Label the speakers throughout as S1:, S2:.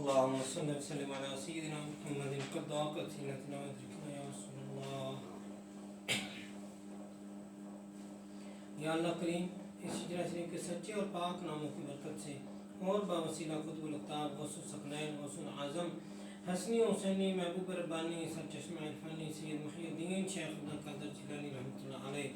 S1: اللهم صل وسلم على سيدنا محمد قد ضاقت سينتنا وادركنا یا رسول اللہ. یا اللہ کریم اس شجرہ شریف کے سچے اور پاک ناموں کی برکت سے اور باوسیلہ قطب الافطاب غوث الثقلین غوث العظم حسنی حسینی محبوب ربانی سرچشمہ عرفانی سید محی الدین شیخ عبد القادر جیلانی رحمۃ اللہ علیہ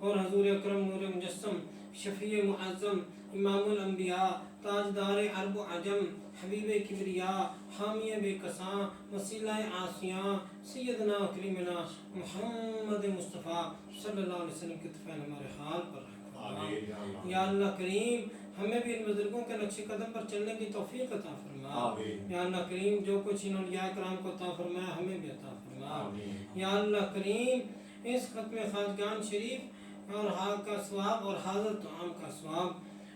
S1: اور حضور اکرم نور مجسم شفیع معظم امام الانبیاء تاجدار عرب و عجم حبیب کبریا حامی بے کساں وسیلہ آسیاں سیدنا کریمنا محمد مصطفیٰ صلی اللہ علیہ وسلم کے طفیل ہمارے حال پر رحم. یا اللہ کریم ہمیں بھی ان بزرگوں کے نقش قدم پر چلنے کی توفیق عطا فرما. یا اللہ کریم جو کچھ انہوں نے کرام کو عطا فرمایا ہمیں بھی عطا فرما. یا اللہ کریم اس ختم خواجگان شریف اور حاضر کا ثواب اور حاضر طعام کا ثواب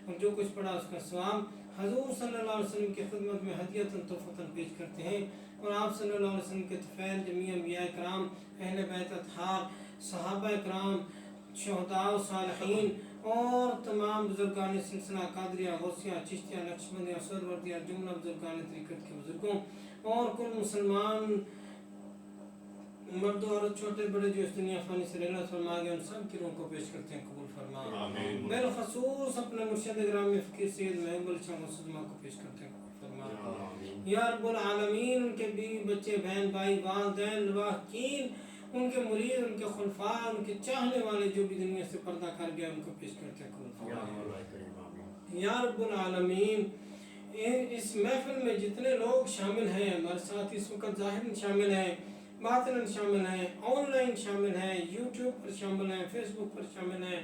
S1: اور جو کچھ پڑھا اس کا ثواب حضور صلی اللہ علیہ وسلم کی خدمت میں ہدیۃ تحفۃ پیش کرتے ہیں اور آپ صلی اللہ علیہ وسلم کے طفیل جمیع انبیاء کرام اہل بیت اطہار صحابہ کرام شہداء و صالحین اور تمام بزرگان سلسلہ قادریہ غوثیہ چشتیہ نقشبندیہ سہروردیہ جملہ بزرگان طریقت کے بزرگوں اور کل مسلمان مرد و عورت چھوٹے بڑے جو اس دنیا فانی سے رحلت فرما گئے ان سب کی روح کو پیش کرتے ہیں قبول فرما. بالخصوص اپنے مرشد گرامی فقیر سید محب الشاہ مسلمہ کو پیش کرتے ہیں قبول فرما. یا رب العالمین ان کے بیوی بچے بہن بھائی والدین لواحقین ان کے مرید ان کے خلفاء ان کے چاہنے والے جو بھی دنیا سے پردہ کر گئے ان کو پیش کرتے ہیں قبول فرما. یا رب العالمین اس محفل میں جتنے لوگ شامل ہیں ہمارے ساتھ اس وقت ظاہر شامل ہیں باطن شامل ہیں آن لائن شامل ہیں یوٹیوب پر شامل ہیں فیس بک پر شامل ہیں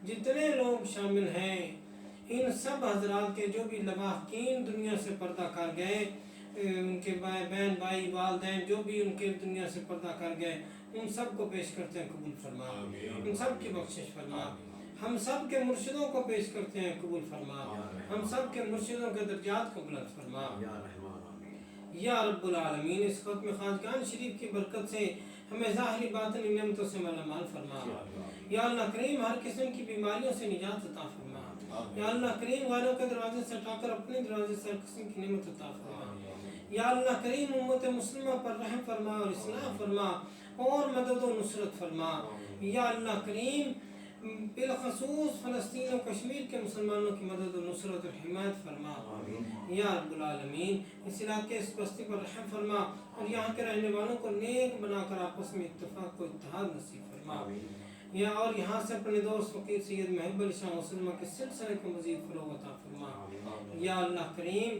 S1: جتنے لوگ شامل ہیں ان سب حضرات کے جو بھی لواحقین دنیا سے پردہ کر گئے ان کے بہن بھائی والدین جو بھی ان کے دنیا سے پردہ کر گئے ان سب کو پیش کرتے ہیں قبول فرما. ان سب کی بخشش فرما. ہم سب کے مرشدوں کو پیش کرتے ہیں قبول فرما. ہم سب کے مرشدوں کے درجات کو بلند فرما. یا رب العالمین اس ختم خواجگان شریف کی برکت سے ہمیں ظاہری باطنی نعمتوں سے مالا مال فرما. یا اللہ کریم ہر قسم کی بیماریوں سے نجات عطا فرما. یا اللہ کریم غیروں کے دروازے سے ہٹا کر اپنے دروازے سے ہر قسم کی نعمت عطا فرما. یا اللہ کریم امت مسلمہ پر رحم فرما اور اصلاح فرما اور مدد و نصرت فرما. یا اللہ کریم بالخصوص فلسطین و کشمیر کے مسلمانوں کی مدد و نصرت اور حمایت فرما. یا رب العالمین اس علاقے اس بستی پر رحم فرما اور یہاں کے رہنے والوں کو نیک بنا کر آپس میں اتفاق و اتحاد نصیب فرما. یا اور یہاں سے اپنے دوست فقیر سید محب علی شاہ مسلمہ کے سلسلے کو مزید فروغ عطا فرما. یا اللہ کریم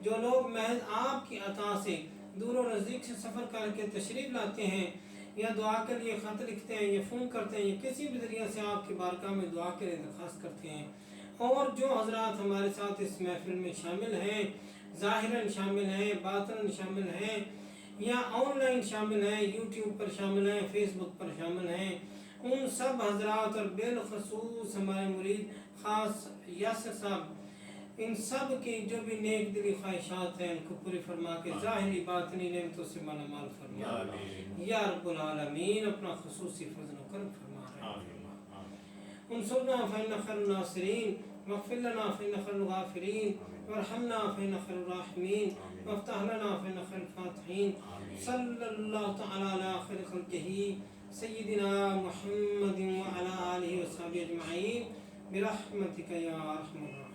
S1: جو لوگ محض آپ کی عطا سے دور و نزدیک سے سفر کر کے تشریف لاتے ہیں یا دعا کے لیے خط لکھتے ہیں یا فون کرتے ہیں یا کسی بھی ذریعے سے آپ کی بارگاہ میں دعا کے لیے درخواست کرتے ہیں اور جو حضرات ہمارے ساتھ اس محفل میں شامل ہیں ظاہراً شامل ہیں باطناً شامل ہیں یا آن لائن شامل ہیں یوٹیوب پر شامل ہیں فیس بک پر شامل ہیں ان سب حضرات اور بالخصوص ہمارے مرید خاص یاسر صاحب ان سب کی جو بھی نیک دلی خواہشات ہیں ان کو پوری فرما کے ظاہری باطنی نعمتوں سے مالا مال فرما. یا رب العالمین اپنا خصوصی فضل و کرم فرما. انصرنا فإنك خير الناصرين واغفر لنا فإنك خير الغافرين وارحمنا فإنك خير الراحمين وافتح لنا فإنك خير الفاتحين. صلى الله تعالى على خير خلقه سيدنا محمد وعلى آله وصحبه أجمعين برحمتك يا أرحم الراحمين.